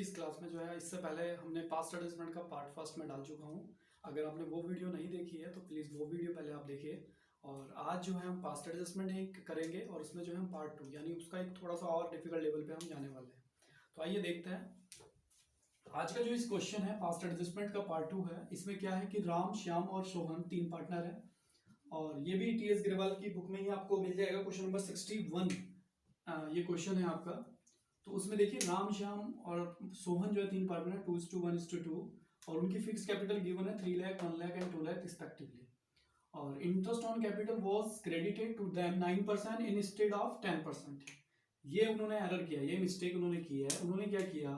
इस क्लास में जो है इससे पहले हमने पास्ट एडजस्टमेंट का पार्ट फर्स्ट में डाल चुका हूँ। अगर आपने वो वीडियो नहीं देखी है तो प्लीज़ वो वीडियो पहले आप देखिए। और आज जो है हम पास्ट एडजस्टमेंट ही करेंगे और उसमें जो है हम पार्ट 2 यानी उसका एक थोड़ा सा और डिफिकल्ट लेवल पे हम जाने वाले हैं। तो आइए देखते हैं आज का जो इस क्वेश्चन है पास्ट एडजस्टमेंट का पार्ट 2 है। इसमें क्या है कि राम, श्याम और सोहन 3 पार्टनर है और ये भी टी.एस. ग्रेवाल की बुक में ही आपको मिल जाएगा। क्वेश्चन नंबर 61 ये क्वेश्चन है आपका। तो उसमें देखिए राम, श्याम और सोहन जो है 3 पार्टनर है, 2:1:2 और उनकी फिक्स कैपिटल गिवन है 3 लाख, 1 लाख एंड 2 लाख रिस्पेक्टिवली। और interest on capital was credited to them 9% instead of 10%। ये उन्होंने एरर किया, ये मिस्टेक उन्होंने की है। उन्होंने क्या किया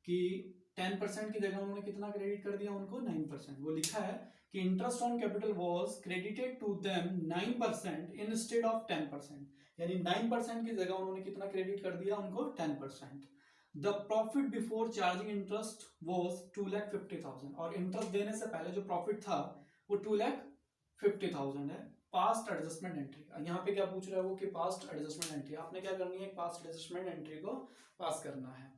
कि 10% की जगह उन्होंने कितना क्रेडिट कर दिया उनको, 9%। वो लिखा है कि interest on capital was credited to them 9% instead of 10%, यानी 9% की जगह उन्होंने कितना क्रेडिट कर दिया उनको, 10%। The profit before charging interest was 2,50,000 और इंटरेस्ट देने से पहले जो प्रॉफिट था वो 2,50,000 है। पास्ट एडजस्टमेंट एंट्री, यहाँ पे क्या पूछ रहा है वो कि पास्ट एडजस्टमेंट एंट्री आपने क्या करनी है, पास्ट एडजस्टमेंट एंट्री को पास करना है।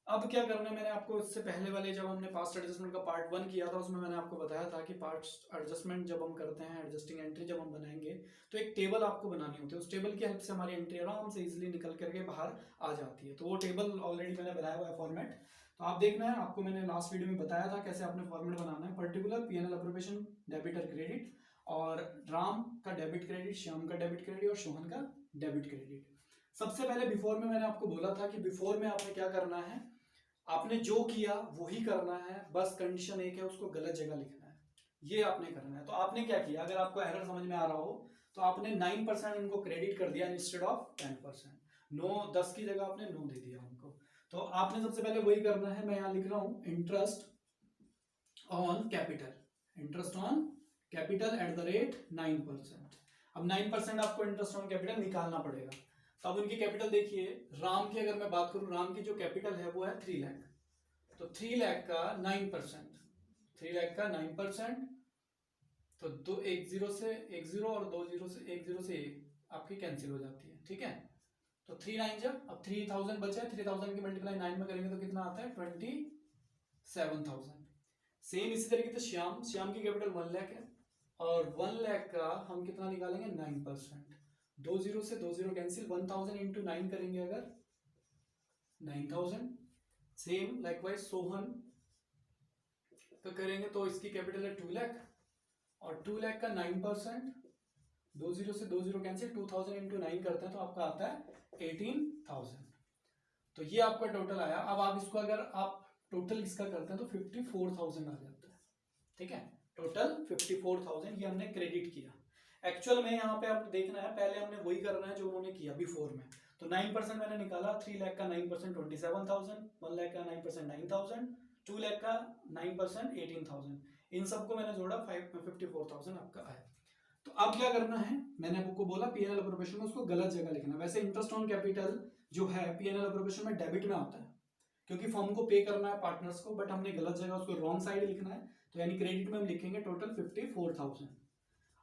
अब क्या करना है, मैंने आपको इससे पहले वाले जब हमने पास्ट एडजस्टमेंट का पार्ट 1 किया था उसमें मैंने आपको बताया था कि पास्ट एडजस्टमेंट जब हम करते हैं, एडजस्टिंग एंट्री जब हम बनाएंगे तो एक टेबल आपको बनानी होती है। उस टेबल की हेल्प से हमारी एंट्री आराम से इजीली निकल करके बाहर आ जाती है। तो वो टेबल ऑलरेडी मैंने बनाया हुआ है फॉर्मेट, तो आप देखना है। आपको मैंने लास्ट वीडियो में बताया था कैसे आपने फॉर्मेट बनाना है। पर्टिकुलर पीएनएल अप्रोप्रिएशन, डेबिट और क्रेडिट, और राम का डेबिट क्रेडिट, श्याम का डेबिट क्रेडिट और सोहन का डेबिट क्रेडिट। सबसे पहले बिफोर में मैंने आपको बोला था कि बिफोर में आपने क्या करना है, आपने जो किया वही करना है, बस कंडीशन एक है उसको गलत जगह लिखना है, ये आपने करना है। तो आपने क्या किया, अगर आपको एरर समझ में आ रहा हो तो आपने 9% इनको क्रेडिट कर दिया इंस्टेड ऑफ 10%। 10 की जगह आपने 9 दे दिया उनको। तो आपने सबसे पहले वही करना है। मैं यहां लिख रहा हूं interest on capital, interest on capital at the rate 9%। अब 9% आपको इंटरेस्ट ऑन कैपिटल निकालना पड़ेगा। तो अब उनकी कैपिटल देखिए, राम की अगर मैं बात करूं, राम की जो कैपिटल है वो है 3 लाख। तो 3 लाख का 9%, 3 लाख का 9%, तो दो एक जीरो से एक जीरो और दो जीरो से एक जीरो से एक आपकी कैंसिल हो जाती है, ठीक है। तो 3 9 जब अब 3000 बचा है, 3000 की मल्टीप्लाई 9 में करेंगे तो कितना आता है, 27,000। सेम इसी तरीके से श्याम, श्याम की कैपिटल 1 लाख है और 1 लाख का हम कितना निकालेंगे, 9%। 2 जीरो से 2 जीरो कैंसिल, 1000 इंटू 9 करेंगे अगर 9,000। सेम लाइकवाइज सोहन का करेंगे तो इसकी कैपिटल है 2 लाख और 2 लाख का 9%, 2 जीरो से 2 जीरो कैंसिल, 2000 इंटू 9 करते हैं तो आपका आता है 18,000। तो ये आपका टोटल आया। अब आप इसको अगर आप टोटल इसका करते हैं तो 54,000 आ जाता है, ठीक है। टोटल 54,000 ये हमने क्रेडिट किया। एक्चुअल में यहाँ पे आप देखना है, पहले हमने वही करना है जो उन्होंने किया बिफोर में। तो 9% मैंने निकाला, 3 लाख का 9% 27,000, 1 लाख का 9% 9,000, 2 लाख का 9% 18,000। इन सबको मैंने जोड़ा, 54,000 आपका आया। तो अब क्या करना है, मैंने आपको बोला पीएनएल अप्रोप्रिएशन में उसको गलत जगह लिखना। वैसे इंटरेस्ट ऑन कैपिटल जो है पीएनएल अप्रोप्रिएशन में डेबिट में आता है क्योंकि फर्म को पे करना है पार्टनर्स को, बट हमने गलत जगह उसको रॉन्ग साइड लिखना है। तो यानी क्रेडिट में हम लिखेंगे टोटल 54,000।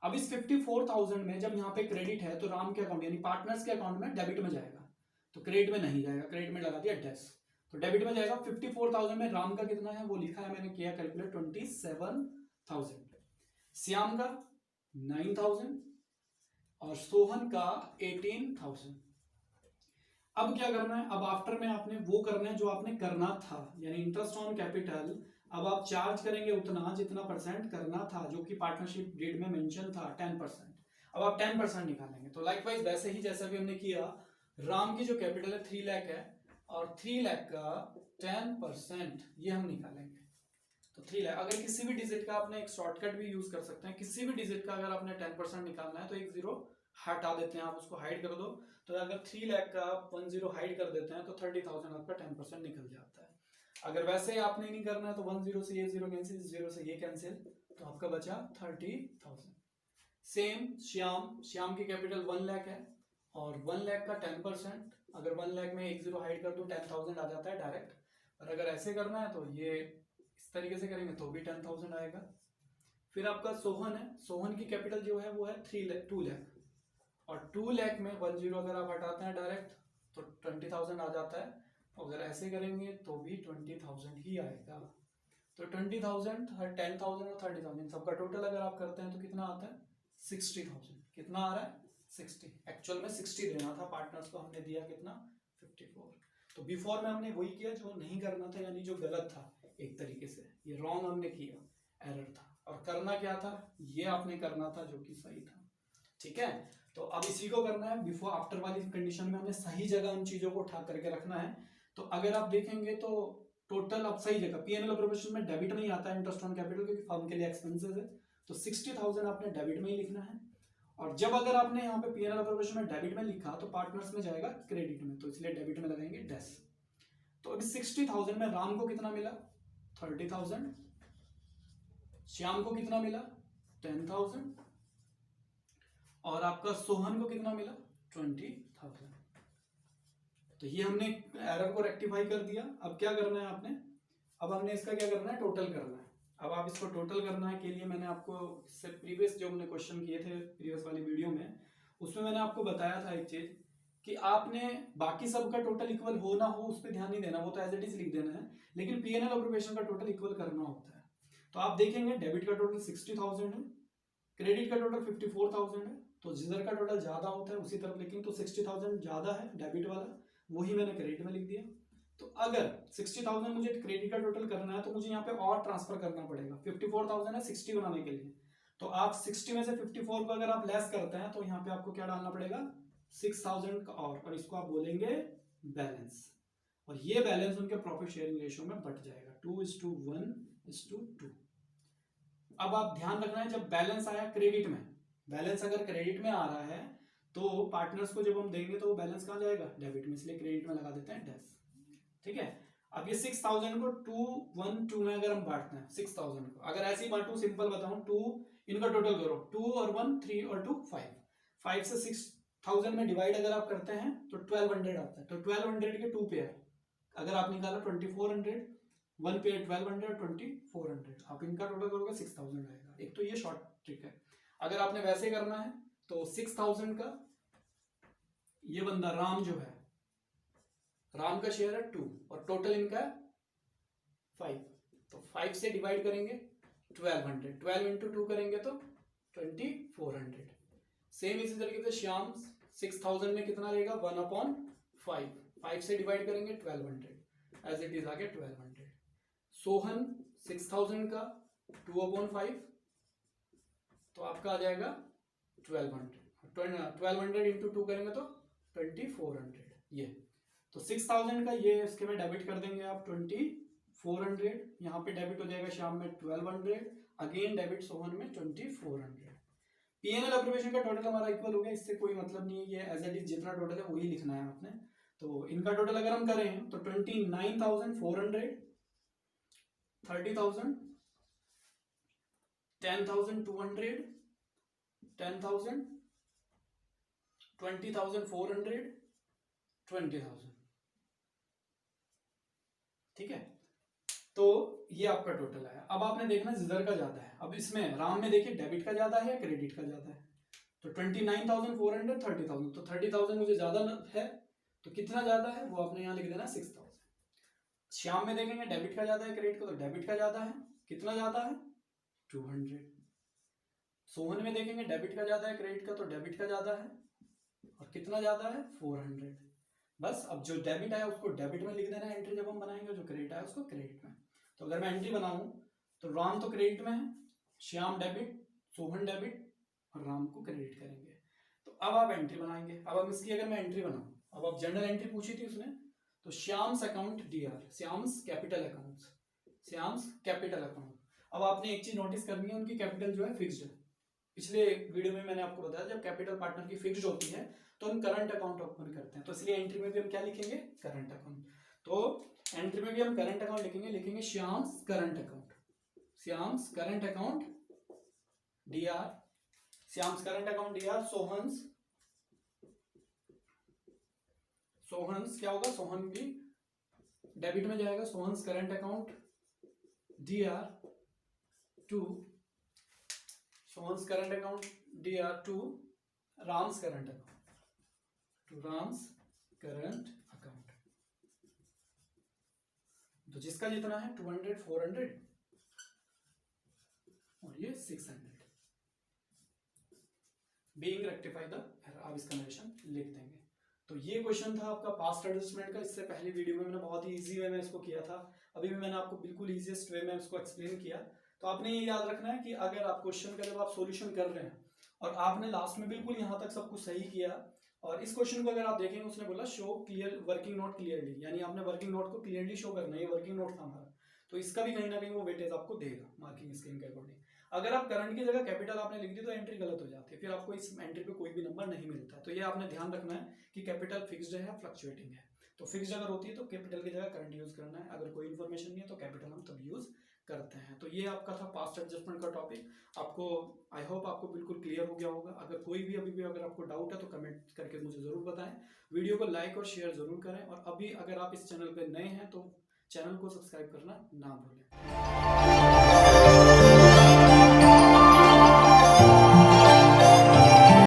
अब इस 54,000 में जब यहाँ पे क्रेडिट है तो राम के अकाउंट यानी पार्टनर्स के अकाउंट में डेबिट में जाएगा, तो क्रेडिट में नहीं जाएगा, क्रेडिट में लगा दिया डैश, तो डेबिट में जाएगा। 54,000 में राम का कितना है वो लिखा है मैंने, किया कैलकुलेट, 27,000। श्याम का 9,000 और सोहन का 18,000। अब क्या करना है, अब आफ्टर में आपने वो करना है जो आपने करना था, यानी इंटरेस्ट ऑन कैपिटल। अब आप चार्ज करेंगे उतना जितना परसेंट करना था, जो कि पार्टनरशिप डेट में मेंशन था 10%। अब आप 10% निकालेंगे। तो लाइकवाइज वैसे ही जैसा भी हमने किया, राम की जो कैपिटल है 3 लाख है और 3 लाख का 10% ये हम निकालेंगे। तो 3 लाख, अगर किसी भी डिजिट का आपने एक शॉर्टकट भी यूज कर सकते हैं, किसी भी डिजिट का अगर आपने 10% निकालना है तो एक जीरो हटा देते हैं, आप उसको हाइड कर दो। तो अगर 3 लाख का 1 जीरो हाइड कर देते हैं तो 30,000 आपका 10% निकल जाता है। अगर वैसे आपने नहीं करना है तो 1 जीरो से ये जीरो कैंसिल, जीरो से ये कैंसिल, तो आपका बचा 30,000। सेम श्याम, श्याम की कैपिटल 1 लाख है और 1 लाख का 10%, अगर 1 लाख में एक जीरो हाइड कर दो 10,000 आ जाता है डायरेक्ट। और अगर ऐसे करना है तो ये इस तरीके से करेंगे तो भी 10,000 आएगा। फिर आपका सोहन है, सोहन की कैपिटल जो है वो है 2 लाख और 2 लाख में 1 जीरो अगर आप हटाते हैं डायरेक्ट तो 20,000 आ जाता है अगर ऐसे करेंगे तो भी 20,000 ही आएगा। तो 20,000, 10,000 और 30,000 सबका टोटल अगर आप करते हैं तो कितना आता है 60,000। कितना आ रहा है 60। एक्चुअल में 60 देना था पार्टनर्स को, हमने दिया कितना 54। तो बिफोर में हमने वही किया जो नहीं करना था, यानी जो गलत था एक तरीके से, ये रॉन्ग हमने किया, एरर था। और करना क्या था, ये आपने करना था जो कि सही था। ठीक है, तो अब इसी को करना है। बिफोर आफ्टर वाली कंडीशन में हमें सही जगह उन चीजों को उठा करके रखना है। तो अगर आप देखेंगे तो टोटल अब सही जगह पीएनएल अप्रोप्रिएशन में डेबिट में ही आता है इंटरेस्ट ऑन कैपिटल, क्योंकि फर्म के लिए एक्सपेंसेस है। तो 60,000 आपने डेबिट में ही लिखना है। और जब अगर आपने यहाँ पे पीएनएल अप्रोप्रिएशन में डेबिट में लिखा तो पार्टनर्स में जाएगा क्रेडिट में, तो इसलिए डेबिट में लगाएंगे डैश। तो अभी 60,000 में राम को कितना मिला 30,000, श्याम को कितना मिला 10,000, और आपका सोहन को कितना मिला 20,000। तो ये हमने एरर को रेक्टिफाई कर दिया। अब क्या करना है आपने, अब हमने इसका क्या करना है टोटल करना है। अब आप इसको टोटल करना है के लिए मैंने आपको इससे प्रीवियस जो हमने क्वेश्चन किए थे प्रीवियस वाली वीडियो में, उसमें मैंने आपको बताया था एक चीज कि आपने बाकी सब का टोटल इक्वल हो ना हो उस पर ध्यान नहीं देना, वो तो एज इट इज लिख देना है, लेकिन पीएनएल अप्रोप्रिएशन का टोटल इक्वल करना होता है। तो आप देखेंगे डेबिट का टोटल 60,000 है, क्रेडिट का टोटल 54,000 है, तो जिधर का टोटल ज्यादा होता है उसी तरफ लिखेंगे। तो 60,000 ज्यादा है डेबिट वाला, वही मैंने क्रेडिट में लिख दिया। तो अगर 60,000 मुझे क्रेडिट का टोटल करना है तो मुझे यहाँ पे और ट्रांसफर करना पड़ेगा। 54,000 है 60 बनाने के लिए, तो आप 60 में से 54 को अगर आप लेस करते हैं तो यहाँ पे आपको क्या डालना पड़ेगा 6,000 का, और इसको आप बोलेंगे बैलेंस। और ये बैलेंस उनके प्रॉफिट शेयरिंग रेशियो में बट जाएगा 2:1:2। अब आप ध्यान रखना है जब बैलेंस आया क्रेडिट में, बैलेंस अगर क्रेडिट में आ रहा है तो पार्टनर्स को जब हम देंगे तो वो बैलेंस कहाँ जाएगा डेबिट में, इसलिए क्रेडिट में लगा देते हैं डैश। ठीक है, अब ये 6,000 को 2, 1, 2 में अगर हम बांटते हैं 6,000 को, अगर ऐसे ही बांटू सिंपल बताऊं 2 इनका टोटल करो 2 और 1 3 और 2 5, 5 से 6,000 में डिवाइड अगर आप करते हैं तो 1200 आता है। तो 1200 के 2 पेयर अगर आप निकाला 2400, 1 पेयर 1200, 2400, आप इनका टोटल करोगे 6,000 आएगा। एक तो ये शॉर्ट ट्रिक है। अगर आपने वैसे करना है तो 6,000 का ये बंदा राम जो है, राम का शेयर है 2 और टोटल इनका है 5, तो 5 से डिवाइड करेंगे 1200, 12 इंटू 2 करेंगे तो 2400। सेम इसी तरीके से श्याम 6,000 में कितना रहेगा 1/5, 5 से डिवाइड करेंगे 1200, एज इट इज आ गया 1200। सोहन 6,000 का 2/5, तो आपका आ जाएगा 1200 इंटू 2 करेंगे तो 2400। ये तो 6,000 का ये इसके में डेबिट कर देंगे आप 2400, यहाँ पे डेबिट हो जाएगा श्याम में 1200, अगेन डेबिट सोहन में 2400। पीएनएल अप्रोप्रिएशन का टोटल हमारा इक्वल हो गया, इससे कोई मतलब नहीं है, ये एज इट इज जितना टोटल है वही लिखना है आपने। तो इनका टोटल अगर हम करें तो 29,400, 30,000, 10,200, 10,000, 20,400, 20,000। ठीक है, तो ये आपका टोटल है। अब आपने देखना जिधर का ज्यादा है, अब इसमें राम में देखिए डेबिट का ज्यादा है या क्रेडिट का ज्यादा है। तो 29,400, 30,000, तो 30,000 मुझे ज्यादा है, तो कितना ज्यादा है वो आपने यहाँ लिख देना 6,000। श्याम में देखेंगे डेबिट का ज्यादा है क्रेडिट का, तो डेबिट का ज्यादा है, कितना ज्यादा है 200। सोहन में देखेंगे डेबिट का ज्यादा है क्रेडिट का, तो डेबिट का ज्यादा है, और कितना ज्यादा है 400। बस अब जो डेबिट आया उसको डेबिट में लिख देना है एंट्री जब हम बनाएंगे, जो क्रेडिट आया उसको क्रेडिट में। तो अगर मैं एंट्री बनाऊं तो राम तो क्रेडिट में है, श्याम डेबिट, सोहन डेबिट, और राम को क्रेडिट करेंगे। तो अब आप एंट्री बनाएंगे। अब हम इसकी अगर मैं एंट्री बनाऊं, अब आप जनरल एंट्री पूछी थी उसने, तो Shyam's account DR, Shyam's capital accounts, Shyam's capital account. अब आपने एक चीज नोटिस करनी है, उनकी कैपिटल जो है फिक्स्ड है। पिछले वीडियो में मैंने आपको बताया जब कैपिटल पार्टनर की फिक्स्ड होती है तो हम करंट अकाउंट ओपन करते हैं, तो इसलिए एंट्री में भी हम क्या लिखेंगे करंट अकाउंट। तो एंट्री में भी हम करंट अकाउंट लिखेंगे Shyam's current account, Shyam's current account DR, Shyam's current account DR, Sohan's, Sohan's क्या होगा, सोहन भी डेबिट में जाएगा, Sohan's current account DR to, Sohan's current account DR to Ram's current account, to Ram's current account. तो जिसका जितना है 200, 400 और ये 600 बीइंग रेक्टिफाई द एरर। आप इसका नरेशन लिख देंगे। तो ये क्वेश्चन था आपका पास्ट एडजस्टमेंट का। इससे पहले वीडियो में मैंने बहुत ही इजी वे में इसको किया था, अभी भी मैंने आपको बिल्कुल इजीएस्ट वे में इसको एक्सप्लेन किया। तो आपने ये याद रखना है कि अगर आप क्वेश्चन का जब आप सॉल्यूशन कर रहे हैं और आपने लास्ट में बिल्कुल यहाँ तक सब कुछ सही किया, और इस क्वेश्चन को अगर आप देखेंगे उसने बोला show clear working note clearly, यानी आपने वर्किंग नोट को क्लियरली शो करना है, ये वर्किंग नोट था हमारा, तो इसका भी कहीं ना कहीं वो वेटेज आपको देगा मार्किंग स्कीम के अकॉर्डिंग। अगर आप करंट की जगह कैपिटल आपने लिख दी तो एंट्री गलत हो जाती है, फिर आपको इस एंट्री पे कोई भी नंबर नहीं मिलता है। तो ये आपने ध्यान रखना है कि कैपिटल फिक्स्ड है या फ्लक्चुएटिंग है। तो फिक्स्ड अगर होती है तो कैपिटल की जगह करंट यूज करना है, अगर कोई इन्फॉर्मेशन नहीं है तो कैपिटल हम तब यूज करते हैं। तो ये आपका था पास्ट एडजस्टमेंट का टॉपिक। आपको आई होप आपको बिल्कुल क्लियर हो गया होगा। अगर कोई भी अभी भी अगर आपको डाउट है तो कमेंट करके मुझे जरूर बताएं। वीडियो को लाइक और शेयर जरूर करें, और अभी अगर आप इस चैनल पे नए हैं तो चैनल को सब्सक्राइब करना ना भूलें।